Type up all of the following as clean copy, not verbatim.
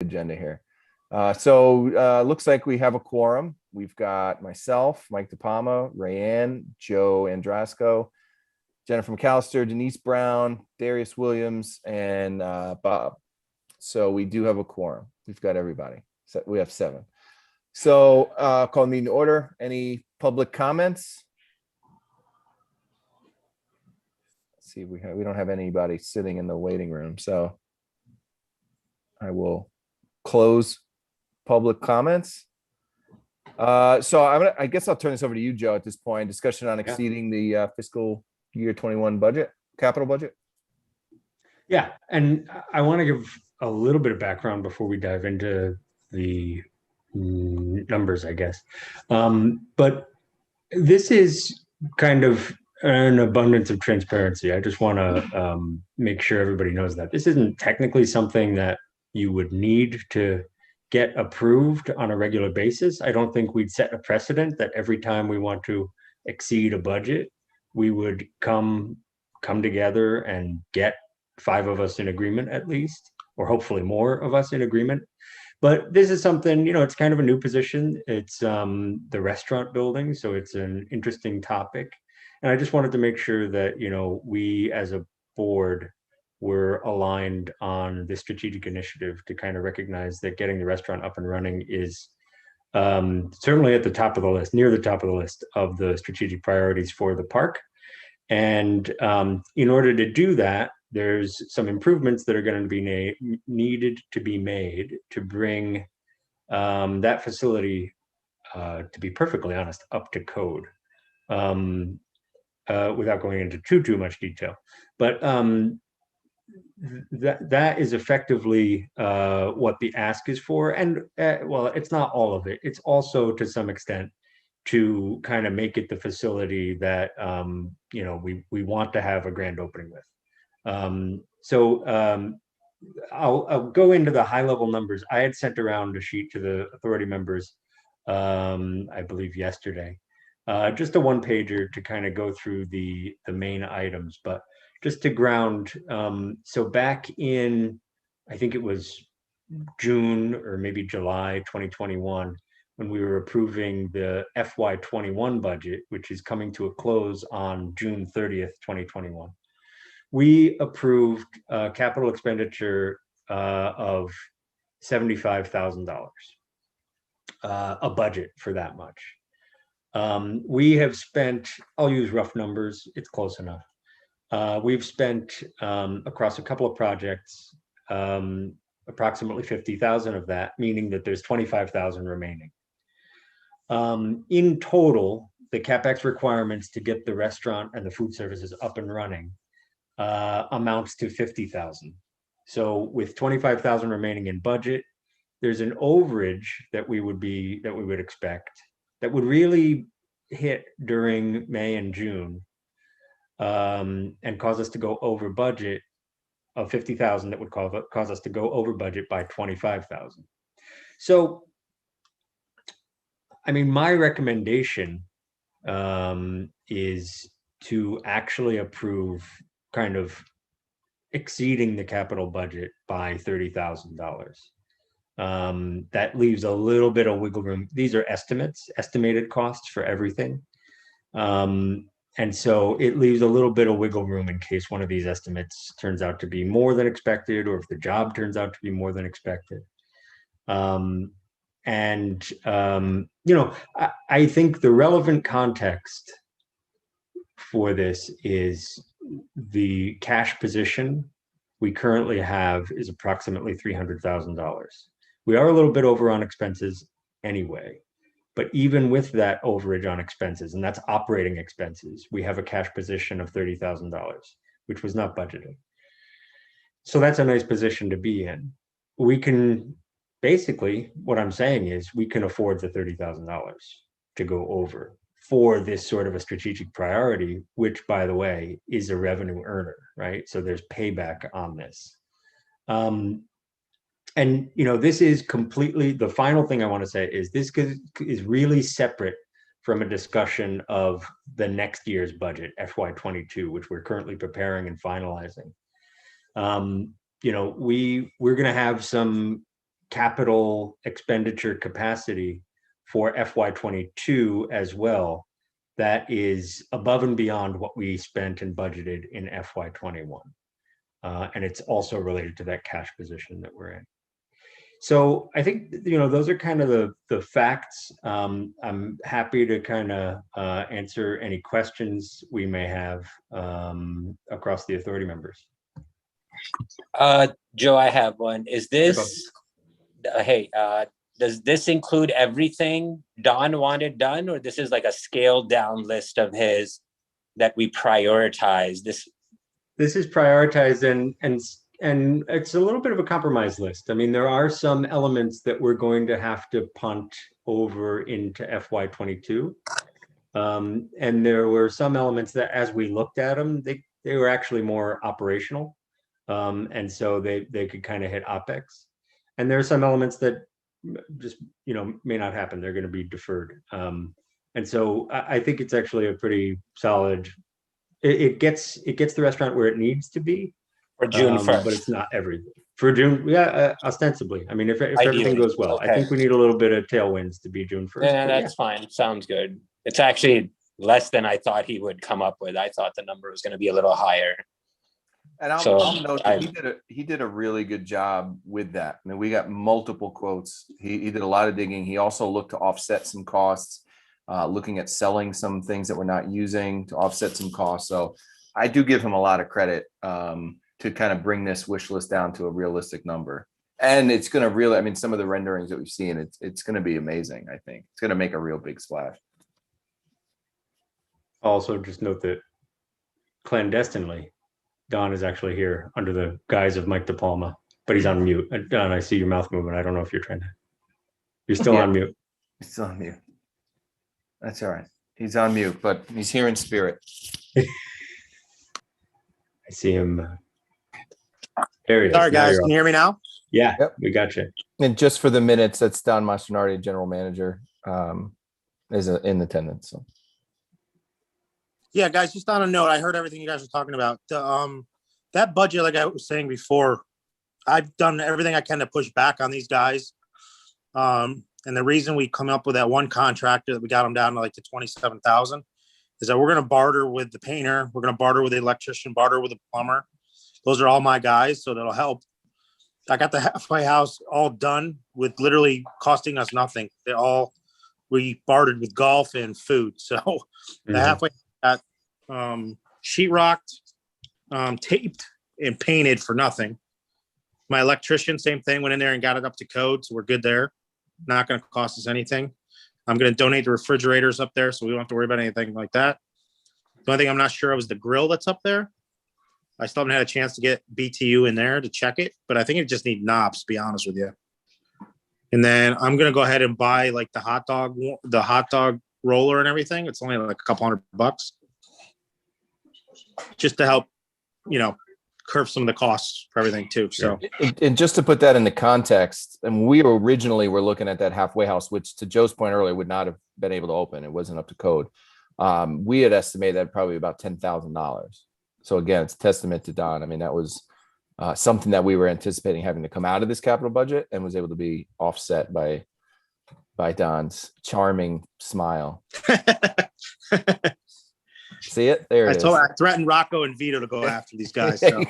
agenda here. Looks like we have a quorum. We've got myself, Mike DePalma, Rayanne, Joe Andrasco, Jennifer McAllister, Denise Brown, Darius Williams, and Bob. So we do have a quorum. We've got everybody. So we have 7. So call the meeting to order. Any public comments? Let's see, we don't have anybody sitting in the waiting room. So I will close public comments. I guess I'll turn this over to you, Joe, at this point. Discussion on exceeding the fiscal year 21 budget, capital budget. Yeah, and I want to give a little bit of background before we dive into the numbers, I guess. But this is kind of an abundance of transparency. I just want to make sure everybody knows that this isn't technically something that you would need to get approved on a regular basis. I don't think we'd set a precedent that every time we want to exceed a budget, we would come together and get 5 of us in agreement at least, or hopefully more of us in agreement. But this is something, it's kind of a new position. It's the restaurant building, so it's an interesting topic. And I just wanted to make sure that, we as a board were aligned on the strategic initiative to kind of recognize that getting the restaurant up and running is certainly at the top of the list, near the top of the list of the strategic priorities for the park. And in order to do that, there's some improvements that are going to be needed to be made to bring that facility, to be perfectly honest, up to code, without going into too much detail. But that is effectively what the ask is for. And well, it's not all of it. It's also to some extent to kind of make it the facility that we want to have a grand opening with. I'll go into the high level numbers. I had sent around a sheet to the authority members, I believe yesterday, just a 1-pager to kind of go through the main items, but just to ground. So back in, I think it was June or maybe July 2021, when we were approving the FY21 budget, which is coming to a close on June 30th, 2021. We approved capital expenditure of $75,000, a budget for that much. We have spent, I'll use rough numbers, it's close enough. We've spent across a couple of projects, approximately 50,000 of that, meaning that there's 25,000 remaining. In total, the CapEx requirements to get the restaurant and the food services up and running amounts to 50,000. So with 25,000 remaining in budget, there's an overage that we would expect that would really hit during May and June, and cause us to go over budget of 50,000. That would cause us to go over budget by 25,000. So, I mean, my recommendation is to actually approve kind of exceeding the capital budget by $30,000. That leaves a little bit of wiggle room. These are estimated costs for everything. And so it leaves a little bit of wiggle room in case one of these estimates turns out to be more than expected, or if the job turns out to be more than expected. I think the relevant context for this is the cash position we currently have is approximately $300,000. We are a little bit over on expenses anyway, but even with that overage on expenses, and that's operating expenses, we have a cash position of $30,000, which was not budgeted. So that's a nice position to be in. We can basically, what I'm saying is we can afford the $30,000 to go over for this sort of a strategic priority, which, by the way, is a revenue earner, right? So there's payback on this. This is completely, the final thing I want to say is this is really separate from a discussion of the next year's budget, FY22, which we're currently preparing and finalizing. We're going to have some capital expenditure capacity for FY22 as well that is above and beyond what we spent and budgeted in FY21. And it's also related to that cash position that we're in. So I think, those are kind of the facts. I'm happy to kind of answer any questions we may have across the authority members. Joe, I have one. Is this, does this include everything Don wanted done, or this is like a scaled down list of his that we prioritize? This is prioritized, and it's a little bit of a compromise list. I mean, there are some elements that we're going to have to punt over into FY22. And there were some elements that, as we looked at them, they were actually more operational. And so they could kind of hit OpEx. And there are some elements that just, may not happen. They're going to be deferred. And so I think it's actually a pretty solid, it gets the restaurant where it needs to be. For June 1st. But it's not everything. For June, yeah, ostensibly. I mean, if everything goes well, okay. I think we need a little bit of tailwinds to be June 1st. Yeah, that's fine. Sounds good. It's actually less than I thought he would come up with. I thought the number was going to be a little higher. And I'll note that he did a really good job with that. I mean, we got multiple quotes. He did a lot of digging. He also looked to offset some costs, looking at selling some things that we're not using to offset some costs. So I do give him a lot of credit to kind of bring this wish list down to a realistic number. And it's going to really, I mean, some of the renderings that we've seen, it's going to be amazing. I think it's going to make a real big splash. Also, just note that clandestinely, Don is actually here under the guise of Mike DePalma, but he's on mute. Don, I see your mouth moving. I don't know if you're still on mute. He's still on mute. That's all right. He's on mute, but he's here in spirit. I see him. There he is. Sorry, guys. Can you hear me now? Yeah, Yep. We got you. And just for the minutes, that's Don Mastronardi, general manager, is in attendance. So. Yeah, guys, just on a note, I heard everything you guys were talking about. That budget, like I was saying before, I've done everything I can to push back on these guys. And the reason we come up with that one contractor that we got them down to like to 27,000 is that we're going to barter with the painter. We're going to barter with the electrician, barter with the plumber. Those are all my guys, so that'll help. I got the halfway house all done with literally costing us nothing. We bartered with golf and food. So the halfway got sheetrocked, taped, and painted for nothing. My electrician, same thing, went in there and got it up to code, so we're good there. Not going to cost us anything. I'm going to donate the refrigerators up there, so we don't have to worry about anything like that. The only thing I'm not sure of is the grill that's up there. I still haven't had a chance to get BTU in there to check it, but I think it just needs knobs, to be honest with you. And then I'm going to go ahead and buy like the hot dog roller and everything. It's only like a couple $100 just to help, curb some of the costs for everything too. So, and just to put that into context, and we originally were looking at that halfway house, which to Joe's point earlier would not have been able to open. It wasn't up to code. We had estimated that probably about $10,000. So again, it's a testament to Don. I mean, that was something that we were anticipating having to come out of this capital budget and was able to be offset by Don's charming smile. See it? There it is. I threatened Rocco and Vito to go after these guys. So,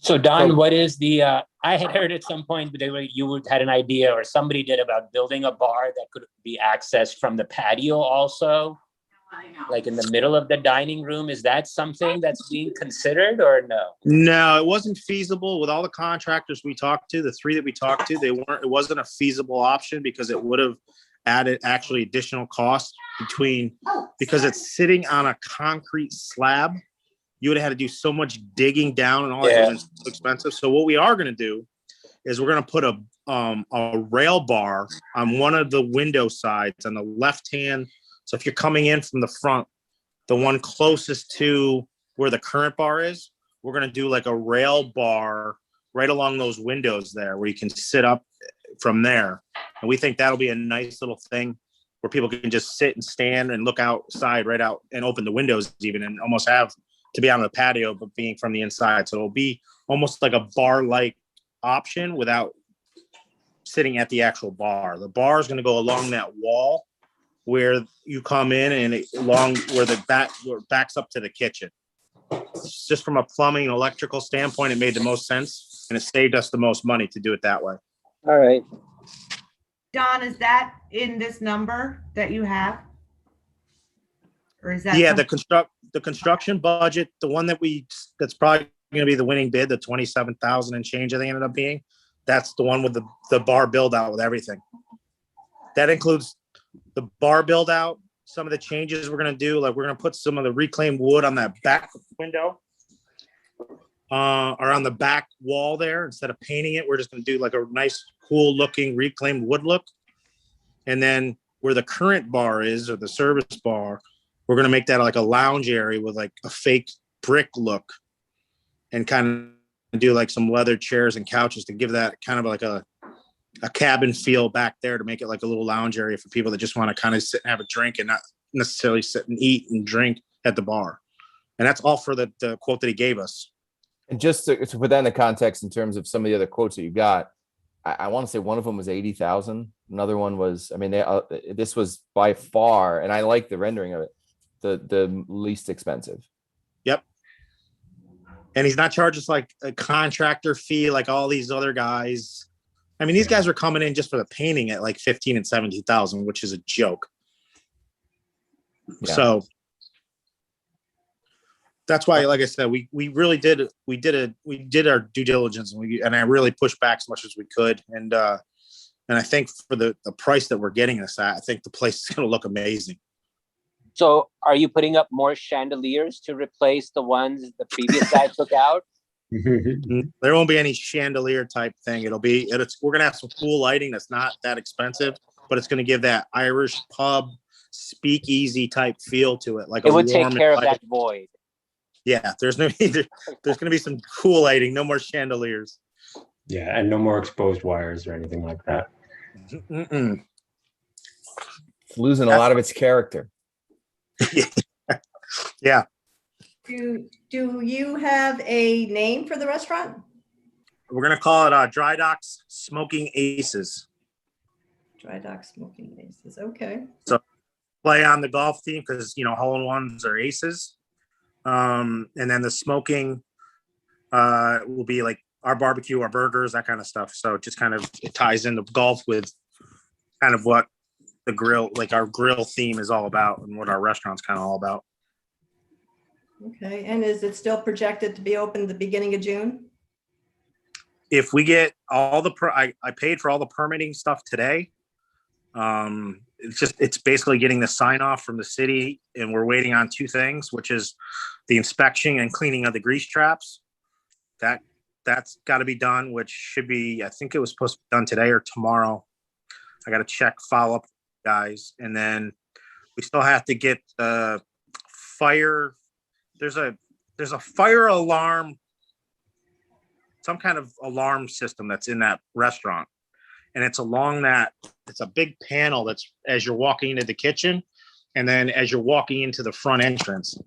so Don, what is the, I had heard at some point that you had an idea, or somebody did, about building a bar that could be accessed from the patio also, like in the middle of the dining room. Is that something that's being considered or no? No, it wasn't feasible with all the contractors we talked to. The three that we talked to, it wasn't a feasible option because it would have added actually additional cost because it's sitting on a concrete slab. You would have had to do so much digging down and all that. It was so expensive. So what we are going to do is we're going to put a rail bar on one of the window sides on the left hand. So if you're coming in from the front, the one closest to where the current bar is, we're going to do like a rail bar right along those windows there where you can sit up from there. And we think that'll be a nice little thing where people can just sit and stand and look outside right out and open the windows even and almost have to be on the patio, but being from the inside. So it'll be almost like a bar-like option without sitting at the actual bar. The bar is going to go along that wall where you come in and along where where it backs up to the kitchen. Just from a plumbing and electrical standpoint, it made the most sense, and it saved us the most money to do it that way. All right. Don, is that in this number that you have? Or is that? Yeah, the construction budget, the one that's probably going to be the winning bid, the 27,000 and change I think ended up being, that's the one with the bar build out with everything. That includes the bar build out, some of the changes we're going to do, like we're going to put some of the reclaimed wood on that back window or on the back wall there. Instead of painting it, we're just going to do like a nice, cool looking reclaimed wood look. And then where the current bar is, or the service bar, we're going to make that like a lounge area with like a fake brick look and kind of do like some leather chairs and couches to give that kind of like a cabin feel back there, to make it like a little lounge area for people that just want to kind of sit and have a drink and not necessarily sit and eat and drink at the bar. And that's all for the quote that he gave us. And just to put that in the context in terms of some of the other quotes that you got, I want to say one of them was 80,000. Another one was, I mean, this was by far, and I like the rendering of it, the least expensive. Yep. And he's not charging us like a contractor fee like all these other guys. I mean, these guys were coming in just for the painting at like 15 and 17,000, which is a joke. Yeah. So that's why, like I said, we really did our due diligence, and I really pushed back as much as we could. And I think for the price that we're getting this at, I think the place is going to look amazing. So are you putting up more chandeliers to replace the ones the previous guy took out? There won't be any chandelier type thing. We're going to have some cool lighting that's not that expensive, but it's going to give that Irish pub speakeasy type feel to it. Like it would take care of that void. Yeah, there's going to be some cool lighting, no more chandeliers. Yeah, and no more exposed wires or anything like that. Mm-mm. It's losing a lot of its character. Yeah. Do you have a name for the restaurant? We're going to call it Dry Docks Smoking Aces. Dry Dock Smoking Aces. Okay. So play on the golf team because, hole-in-ones are aces. And then the smoking will be like our barbecue, our burgers, that kind of stuff. So it just kind of it ties into golf with kind of what the grill, like our grill theme is all about and what our restaurant's kind of all about. Okay. And is it still projected to be open at the beginning of June? If we get all I paid for all the permitting stuff today. It's basically getting the sign off from the city, and we're waiting on two things, which is the inspection and cleaning of the grease traps. That's got to be done, which should be, I think it was supposed to be done today or tomorrow. I got to check, follow up guys. And then we still have to get the fire. There's a fire alarm, some kind of alarm system that's in that restaurant. And it's along that, it's a big panel that's as you're walking into the kitchen and then as you're walking into the front entrance.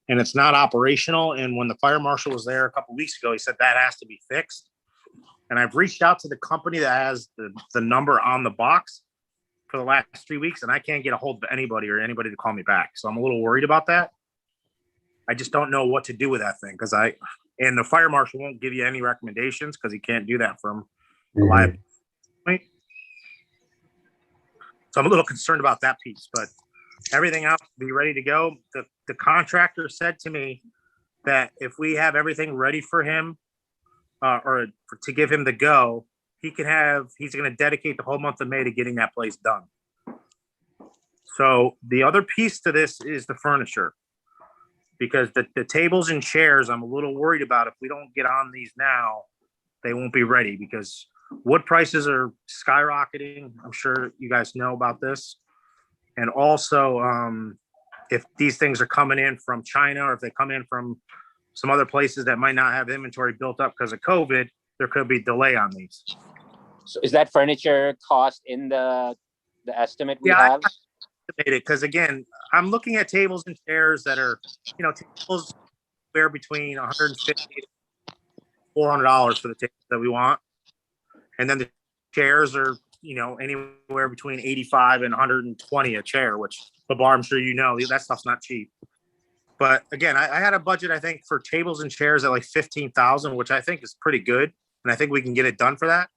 And it's not operational. And when the fire marshal was there a couple of weeks ago, he said that has to be fixed. And I've reached out to the company that has the number on the box for the last 3 weeks, and I can't get a hold of anybody to call me back. So I'm a little worried about that. I just don't know what to do with that thing and the fire marshal won't give you any recommendations because he can't do that from the live point. So I'm a little concerned about that piece, but everything else will be ready to go. The contractor said to me that if we have everything ready for him to give him the go, he's going to dedicate the whole month of May to getting that place done. So the other piece to this is the furniture, because the tables and chairs, I'm a little worried about. If we don't get on these now, they won't be ready because wood prices are skyrocketing. I'm sure you guys know about this. And also, if these things are coming in from China or if they come in from some other places that might not have inventory built up because of COVID, there could be delay on these. So is that furniture cost in the estimate we have? Because again, I'm looking at tables and chairs that are, tables where between $150 to $400 for the tables that we want. And then the chairs are, anywhere between 85 and 120 a chair, which Babar, I'm sure you know, that stuff's not cheap. But again, I had a budget, I think, for tables and chairs at like 15,000, which I think is pretty good. And I think we can get it done for that.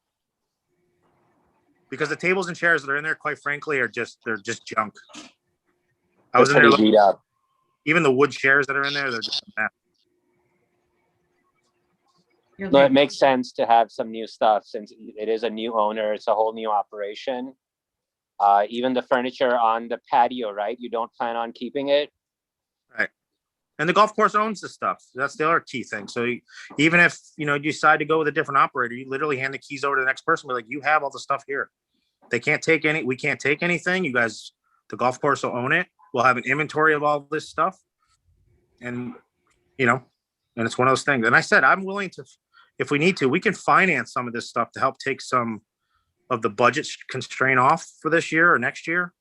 Because the tables and chairs that are in there, quite frankly, they're just junk. I was in there pretty beat up. even the wood chairs that are in there, they're just a mess. No, it makes sense to have some new stuff since it is a new owner. It's a whole new operation. Even the furniture on the patio, right? You don't plan on keeping it? Right. And the golf course owns the stuff. That's the other key thing. So even if, you decide to go with a different operator, you literally hand the keys over to the next person. Be like, you have all the stuff here. We can't take anything. You guys, the golf course will own it. We'll have an inventory of all this stuff. And, and it's one of those things. And I said, I'm willing to, if we need to, we can finance some of this stuff to help take some of the budget constraint off for this year or next year.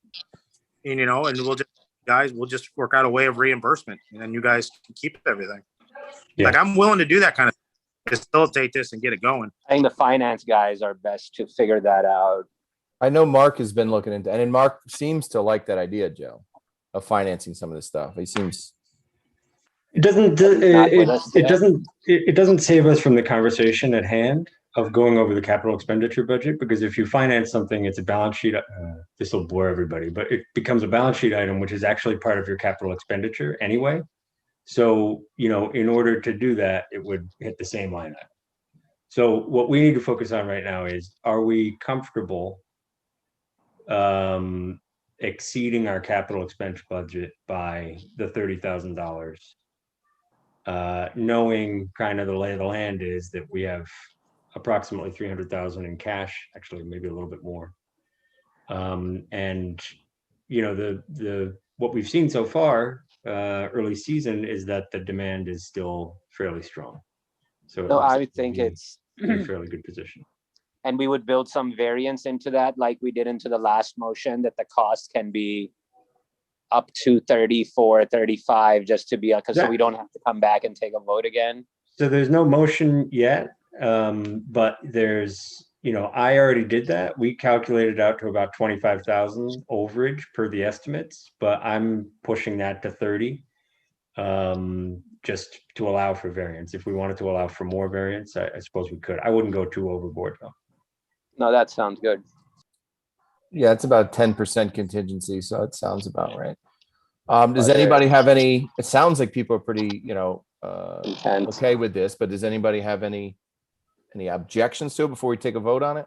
And, and we'll just work out a way of reimbursement, and then you guys can keep everything. Yeah. Like, I'm willing to do that kind of facilitate this and get it going. I think the finance guys are best to figure that out. I know Mark has been looking into, and Mark seems to like that idea, Joe, of financing some of this stuff. He seems. It doesn't save us from the conversation at hand of going over the capital expenditure budget, because if you finance something, it's a balance sheet. This will bore everybody, but it becomes a balance sheet item, which is actually part of your capital expenditure anyway. So, in order to do that, it would hit the same line item. So what we need to focus on right now is, are we comfortable exceeding our capital expenditure budget by the $30,000? Knowing kind of the lay of the land is that we have approximately 300,000 in cash, actually maybe a little bit more. And what we've seen so far, early season, is that the demand is still fairly strong. So I would think it's in a fairly good position. And we would build some variance into that, like we did into the last motion, that the cost can be up to 34, 35, just to be, because so we don't have to come back and take a vote again. So there's no motion yet, but there's, I already did that. We calculated out to about 25,000 overage per the estimates, but I'm pushing that to 30, just to allow for variance. If we wanted to allow for more variance, I suppose we could. I wouldn't go too overboard though. No, that sounds good. Yeah, it's about 10% contingency, so it sounds about right. Does anybody have any? It sounds like people are pretty, okay with this, but does anybody have any objections to it before we take a vote on it?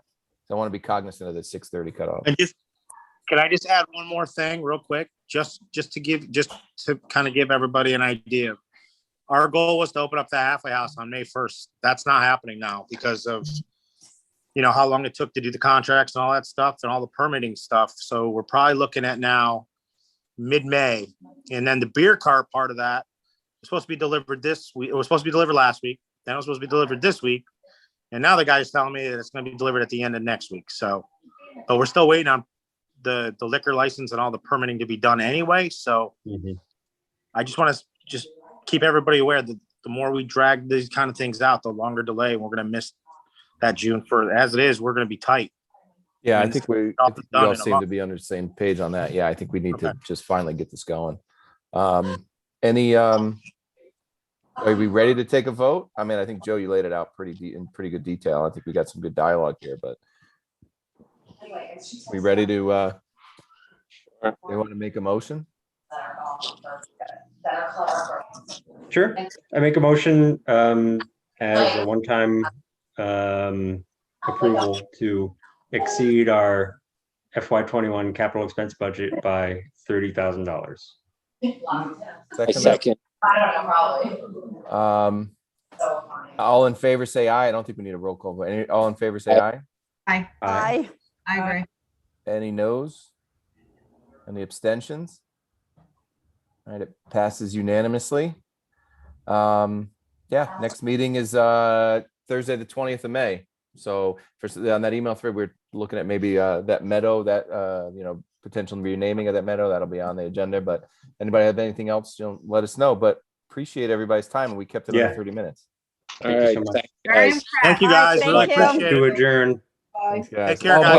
I want to be cognizant of the 6:30 cutoff. And can I just add one more thing real quick, just to kind of give everybody an idea. Our goal was to open up the halfway house on May 1st. That's not happening now because of how long it took to do the contracts and all that stuff and all the permitting stuff. So we're probably looking at now mid-May. And then the beer cart part of that was supposed to be delivered this week. It was supposed to be delivered last week. Then it was supposed to be delivered this week. And now the guy's telling me that it's going to be delivered at the end of next week. So, but we're still waiting on the liquor license and all the permitting to be done anyway. So I just want to just keep everybody aware that the more we drag these kind of things out, the longer delay, and we're going to miss that June 1st. As it is, we're going to be tight. Yeah, I think we all seem to be on the same page on that. Yeah, I think we need to just finally get this going. Are we ready to take a vote? I mean, I think Joe, you laid it out in pretty good detail. I think we got some good dialogue here, but we ready to they want to make a motion? Sure. I make a motion as a one-time approval to exceed our FY21 capital expense budget by $30,000. Second. All in favor, say aye. I don't think we need a roll call, but all in favor, say aye. Aye. Aye. I agree. Any noes? Any abstentions? All right, it passes unanimously. Yeah, next meeting is Thursday, the 20th of May. So on that email thread, we're looking at maybe that meadow, that potential renaming of that meadow, that'll be on the agenda. But anybody have anything else, let us know. But appreciate everybody's time, and we kept it under 30 minutes. All right. So much. Thank you, guys. Thank you guys. Thank Really you. appreciate To it. adjourn. Thanks, guys. Take care, Oh, guys.